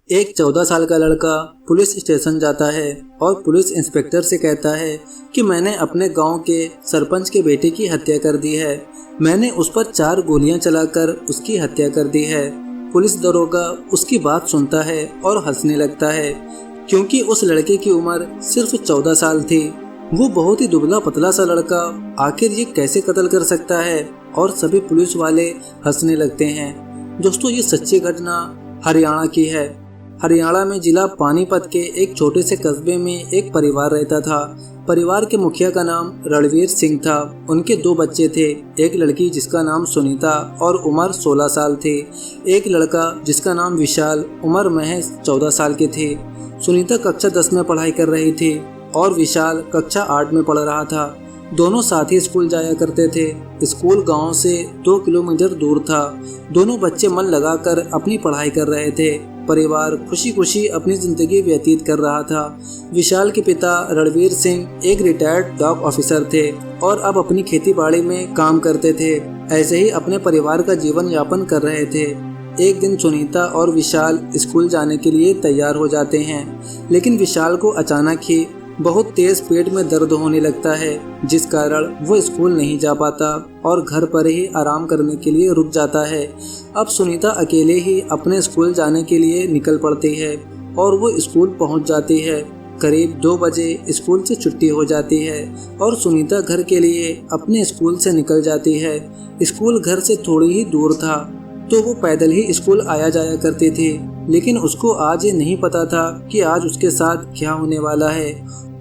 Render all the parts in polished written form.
एक 14 साल का लड़का पुलिस स्टेशन जाता है और पुलिस इंस्पेक्टर से कहता है कि मैंने अपने गांव के सरपंच के बेटे की हत्या कर दी है। मैंने उस पर 4 गोलियां चलाकर उसकी हत्या कर दी है। पुलिस दरोगा उसकी बात सुनता है और हंसने लगता है, क्योंकि उस लड़के की उम्र सिर्फ 14 साल थी। वो बहुत ही दुबला पतला सा लड़का आखिर ये कैसे कत्ल कर सकता है, और सभी पुलिस वाले हंसने लगते हैं। दोस्तों, ये सच्ची घटना हरियाणा की है। हरियाणा में जिला पानीपत के एक छोटे से कस्बे में एक परिवार रहता था। परिवार के मुखिया का नाम रणवीर सिंह था। उनके 2 बच्चे थे, एक लड़की जिसका नाम सुनीता और उम्र 16 साल थी, एक लड़का जिसका नाम विशाल, उम्र महज 14 साल की थी। सुनीता कक्षा 10 में पढ़ाई कर रही थी और विशाल कक्षा 8 में पढ़ रहा था। दोनों साथ ही स्कूल जाया करते थे। स्कूल गांव से 2 किलोमीटर दूर था। दोनों बच्चे मन लगाकर अपनी पढ़ाई कर रहे थे। परिवार खुशी खुशी अपनी जिंदगी व्यतीत कर रहा था। विशाल के पिता रणवीर सिंह एक रिटायर्ड डॉग ऑफिसर थे और अब अपनी खेती बाड़ी में काम करते थे। ऐसे ही अपने परिवार का जीवन यापन कर रहे थे। एक दिन सुनीता और विशाल स्कूल जाने के लिए तैयार हो जाते हैं, लेकिन विशाल को अचानक ही बहुत तेज पेट में दर्द होने लगता है, जिस कारण वो स्कूल नहीं जा पाता और घर पर ही आराम करने के लिए रुक जाता है। अब सुनीता अकेले ही अपने स्कूल जाने के लिए निकल पड़ती है और वो स्कूल पहुंच जाती है। करीब 2 बजे स्कूल से छुट्टी हो जाती है और सुनीता घर के लिए अपने स्कूल से निकल जाती है। स्कूल घर से थोड़ी ही दूर था, तो वो पैदल ही स्कूल आया जाया करती थी, लेकिन उसको आज ये नहीं पता था कि आज उसके साथ क्या होने वाला है।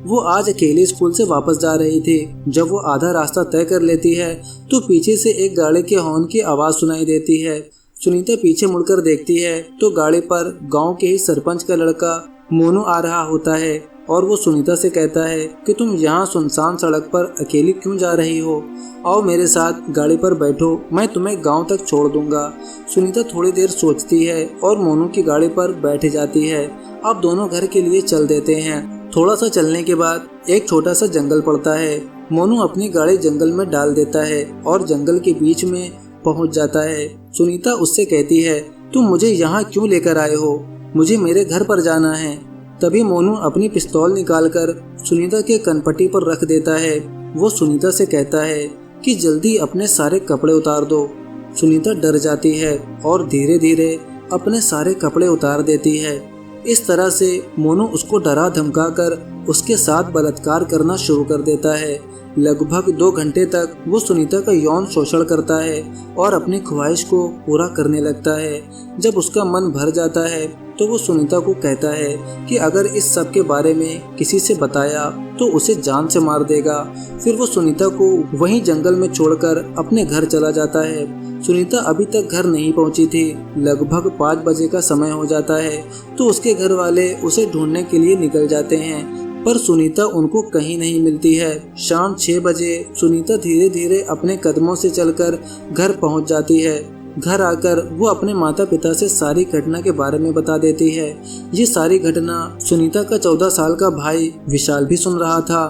वो आज अकेले स्कूल से वापस जा रही थी। जब वो आधा रास्ता तय कर लेती है तो पीछे से एक गाड़ी के हॉर्न की आवाज़ सुनाई देती है। सुनीता पीछे मुड़कर देखती है तो गाड़ी पर गांव के ही सरपंच का लड़का मोनू आ रहा होता है और वो सुनीता से कहता है कि तुम यहाँ सुनसान सड़क पर अकेली क्यों जा रही हो? आओ मेरे साथ गाड़ी पर बैठो, मैं तुम्हें गांव तक छोड़ दूंगा। सुनीता थोड़ी देर सोचती है और मोनू की गाड़ी पर बैठ जाती है। अब दोनों घर के लिए चल देते हैं। थोड़ा सा चलने के बाद एक छोटा सा जंगल पड़ता है। मोनू अपनी गाड़ी जंगल में डाल देता है और जंगल के बीच में पहुंच जाता है। सुनीता उससे कहती है, तुम मुझे यहाँ क्यों लेकर आए हो? मुझे मेरे घर पर जाना है। तभी मोनू अपनी पिस्तौल निकालकर सुनीता के कनपट्टी पर रख देता है। वो सुनीता से कहता है कि जल्दी अपने सारे कपड़े उतार दो। सुनीता डर जाती है और धीरे धीरे अपने सारे कपड़े उतार देती है। इस तरह से मोनू उसको डरा धमका कर उसके साथ बलात्कार करना शुरू कर देता है। लगभग 2 घंटे तक वो सुनीता का यौन शोषण करता है और अपनी ख्वाहिश को पूरा करने लगता है। जब उसका मन भर जाता है तो वो सुनीता को कहता है कि अगर इस सब के बारे में किसी से बताया तो उसे जान से मार देगा। फिर वो सुनीता को वहीं जंगल में छोड़कर अपने घर चला जाता है। सुनीता अभी तक घर नहीं पहुंची थी। लगभग 5 बजे का समय हो जाता है तो उसके घर वाले उसे ढूंढने के लिए निकल जाते हैं, पर सुनीता उनको कहीं नहीं मिलती है। शाम 6 बजे सुनीता धीरे धीरे अपने कदमों से चलकर घर पहुंच जाती है। घर आकर वो अपने माता पिता से सारी घटना के बारे में बता देती है। ये सारी घटना सुनीता का 14 साल का भाई विशाल भी सुन रहा था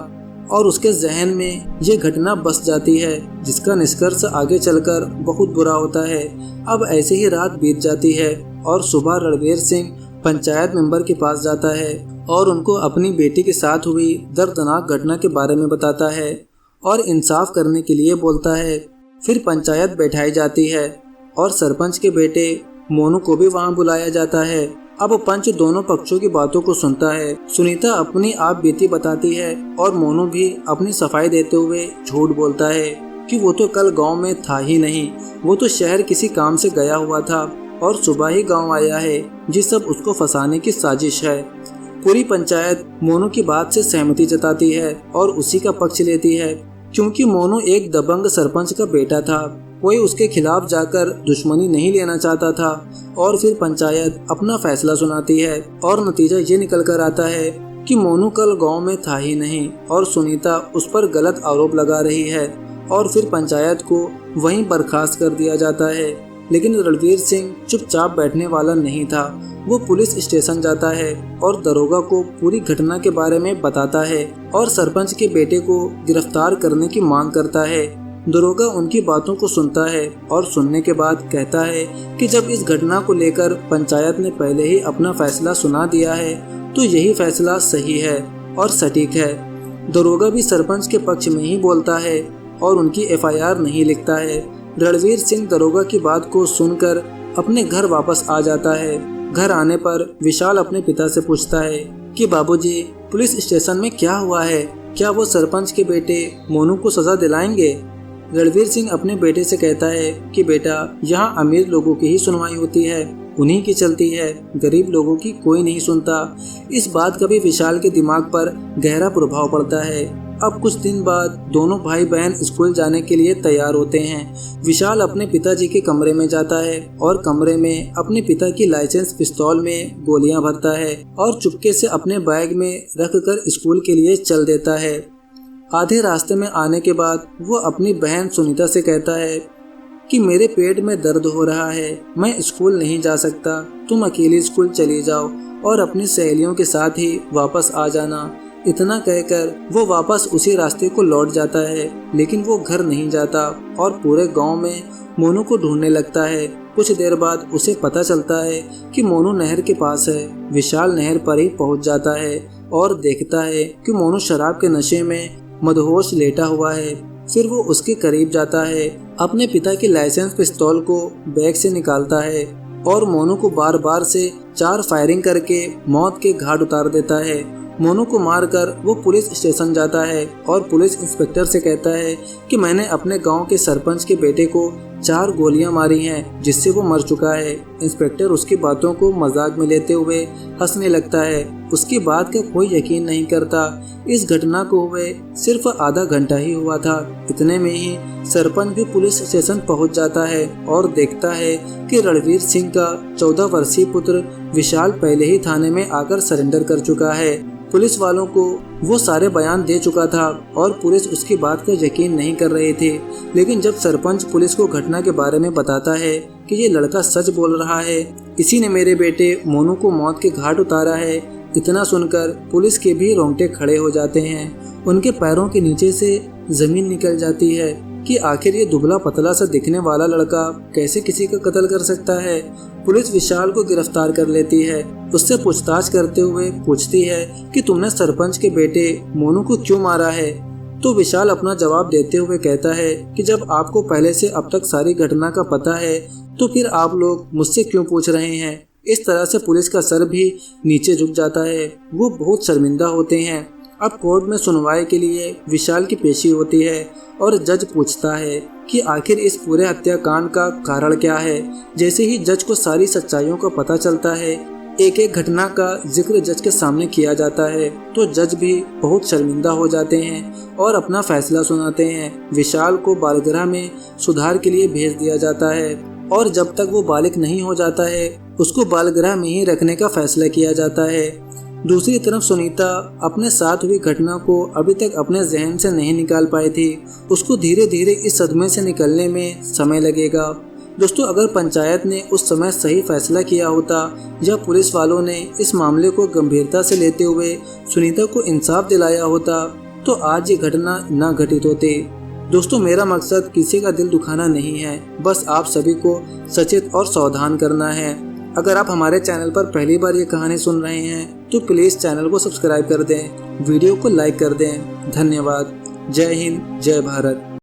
और उसके जहन में ये घटना बस जाती है, जिसका निष्कर्ष आगे चलकर बहुत बुरा होता है। अब ऐसे ही रात बीत जाती है और सुबह रणवीर सिंह पंचायत मेंबर के पास जाता है और उनको अपनी बेटी के साथ हुई दर्दनाक घटना के बारे में बताता है और इंसाफ करने के लिए बोलता है। फिर पंचायत बैठाई जाती है और सरपंच के बेटे मोनू को भी वहां बुलाया जाता है। अब पंच दोनों पक्षों की बातों को सुनता है। सुनीता अपनी आप बीती बताती है और मोनू भी अपनी सफाई देते हुए झूठ बोलता है कि वो तो कल गांव में था ही नहीं, वो तो शहर किसी काम से गया हुआ था और सुबह ही गांव आया है। जी सब उसको फंसाने की साजिश है। पूरी पंचायत मोनू की बात से सहमति जताती है और उसी का पक्ष लेती है, क्योंकि मोनू एक दबंग सरपंच का बेटा था। कोई उसके खिलाफ जाकर दुश्मनी नहीं लेना चाहता था। और फिर पंचायत अपना फैसला सुनाती है और नतीजा ये निकल कर आता है कि मोनू कल गांव में था ही नहीं और सुनीता उस पर गलत आरोप लगा रही है। और फिर पंचायत को वहीं बर्खास्त कर दिया जाता है। लेकिन रणवीर सिंह चुपचाप बैठने वाला नहीं था। वो पुलिस स्टेशन जाता है और दरोगा को पूरी घटना के बारे में बताता है और सरपंच के बेटे को गिरफ्तार करने की मांग करता है। दरोगा उनकी बातों को सुनता है और सुनने के बाद कहता है कि जब इस घटना को लेकर पंचायत ने पहले ही अपना फैसला सुना दिया है तो यही फैसला सही है और सटीक है। दरोगा भी सरपंच के पक्ष में ही बोलता है और उनकी एफआईआर नहीं लिखता है। रणवीर सिंह दरोगा की बात को सुनकर अपने घर वापस आ जाता है। घर आने पर विशाल अपने पिता से पूछता है कि बाबूजी, पुलिस स्टेशन में क्या हुआ है? क्या वो सरपंच के बेटे मोनू को सजा दिलाएंगे? रणवीर सिंह अपने बेटे से कहता है कि बेटा, यहाँ अमीर लोगों की ही सुनवाई होती है, उन्हीं की चलती है, गरीब लोगों की कोई नहीं सुनता। इस बात का भी विशाल के दिमाग पर गहरा प्रभाव पड़ता है। अब कुछ दिन बाद दोनों भाई बहन स्कूल जाने के लिए तैयार होते हैं। विशाल अपने पिताजी के कमरे में जाता है और कमरे में अपने पिता की लाइसेंस पिस्तौल में गोलियां भरता है और चुपके से अपने बैग में रखकर स्कूल के लिए चल देता है। आधे रास्ते में आने के बाद वो अपनी बहन सुनीता से कहता है कि मेरे पेट में दर्द हो रहा है, मैं स्कूल नहीं जा सकता, तुम अकेली स्कूल चली जाओ और अपनी सहेलियों के साथ ही वापस आ जाना। इतना कहकर वो वापस उसी रास्ते को लौट जाता है, लेकिन वो घर नहीं जाता और पूरे गांव में मोनू को ढूंढने लगता है। कुछ देर बाद उसे पता चलता है कि मोनू नहर के पास है। विशाल नहर पर ही पहुंच जाता है और देखता है कि मोनू शराब के नशे में मदहोश लेटा हुआ है। फिर वो उसके करीब जाता है, अपने पिता की लाइसेंस पिस्तौल को बैग से निकालता है और मोनू को बार बार से 4 फायरिंग करके मौत के घाट उतार देता है। मोनू को मारकर वो पुलिस स्टेशन जाता है और पुलिस इंस्पेक्टर से कहता है कि मैंने अपने गांव के सरपंच के बेटे को 4 गोलियां मारी हैं, जिससे वो मर चुका है। इंस्पेक्टर उसकी बातों को मजाक में लेते हुए हंसने लगता है। उसकी बात का कोई यकीन नहीं करता। इस घटना को हुए सिर्फ आधा घंटा ही हुआ था। इतने में ही सरपंच भी पुलिस स्टेशन पहुंच जाता है और देखता है कि रणवीर सिंह का 14 वर्षीय पुत्र विशाल पहले ही थाने में आकर सरेंडर कर चुका है। पुलिस वालों को वो सारे बयान दे चुका था और पुलिस उसकी बात का यकीन नहीं कर रहे थे। लेकिन जब सरपंच पुलिस को घटना के बारे में बताता है कि ये लड़का सच बोल रहा है, इसी ने मेरे बेटे मोनू को मौत के घाट उतारा है, इतना सुनकर पुलिस के भी रोंगटे खड़े हो जाते हैं। उनके पैरों के नीचे से जमीन निकल जाती है कि आखिर ये दुबला पतला सा दिखने वाला लड़का कैसे किसी का कत्ल कर सकता है। पुलिस विशाल को गिरफ्तार कर लेती है। उससे पूछताछ करते हुए पूछती है कि तुमने सरपंच के बेटे मोनू को क्यों मारा है? तो विशाल अपना जवाब देते हुए कहता है कि जब आपको पहले से अब तक सारी घटना का पता है तो फिर आप लोग मुझसे क्यों पूछ रहे हैं? इस तरह से पुलिस का सर भी नीचे झुक जाता है। वो बहुत शर्मिंदा होते हैं। अब कोर्ट में सुनवाई के लिए विशाल की पेशी होती है और जज पूछता है कि आखिर इस पूरे हत्याकांड का कारण क्या है। जैसे ही जज को सारी सच्चाइयों का पता चलता है, एक एक घटना का जिक्र जज के सामने किया जाता है, तो जज भी बहुत शर्मिंदा हो जाते हैं और अपना फैसला सुनाते हैं। विशाल को बालगृह में सुधार के लिए भेज दिया जाता है और जब तक वो बालिग नहीं हो जाता है उसको बालगृह में ही रखने का फैसला किया जाता है। दूसरी तरफ सुनीता अपने साथ हुई घटना को अभी तक अपने जहन से नहीं निकाल पाई थी। उसको धीरे धीरे इस सदमे से निकलने में समय लगेगा। दोस्तों, अगर पंचायत ने उस समय सही फैसला किया होता या पुलिस वालों ने इस मामले को गंभीरता से लेते हुए सुनीता को इंसाफ दिलाया होता तो आज ये घटना न घटित होती। दोस्तों, मेरा मकसद किसी का दिल दुखाना नहीं है, बस आप सभी को सचेत और सावधान करना है। अगर आप हमारे चैनल पर पहली बार ये कहानी सुन रहे हैं तो प्लीज़ चैनल को सब्सक्राइब कर दें, वीडियो को लाइक कर दें। धन्यवाद। जय हिंद, जय भारत।